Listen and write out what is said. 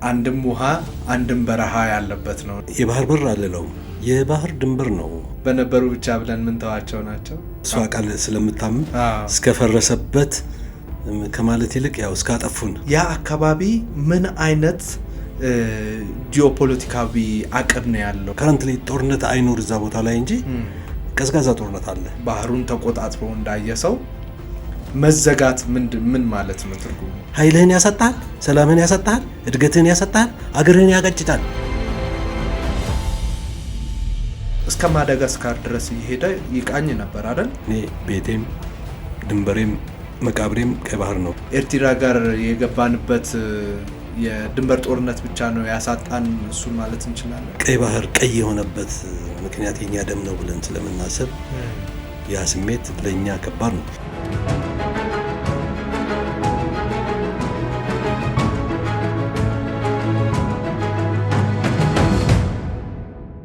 አንድም ውሃ አንድም በረሃ ያለበት ነው። የባህር በር አለለው የባህር ድንበር ነው። በነበሩ ብቻ ብለን ምን ተዋቸው ናቸው። እሷ ቃል ስለምታምን እስከፈረሰበት ከማለት ይልቅ ያው እስካጠፉን ያ አካባቢ ምን አይነት ጂኦፖለቲካዊ አቅም ነው ያለው? ከረንት ላይ ጦርነት አይኖር እዛ ቦታ ላይ እንጂ ቀዝቃዛ ጦርነት አለ። ባህሩን ተቆጣጥሮ እንዳየሰው መዘጋት ምን ማለት ነው ትርጉሙ? ኃይልህን ያሰጣል፣ ሰላምህን ያሰጣል፣ እድገትህን ያሰጣል፣ አገርህን ያቀጭጫል። እስከ ማዳጋስካር ድረስ እየሄደ ይቃኝ ነበር አይደል? እኔ ቤቴም ድንበሬም መቃብሬም ቀይ ባህር ነው። ኤርትራ ጋር የገባንበት የድንበር ጦርነት ብቻ ነው ያሳጣን እሱ ማለት እንችላለን። ቀይ ባህር ቀይ የሆነበት ምክንያት የኛ ደም ነው ብለን ስለምናስብ ያ ስሜት ለኛ ከባድ ነው።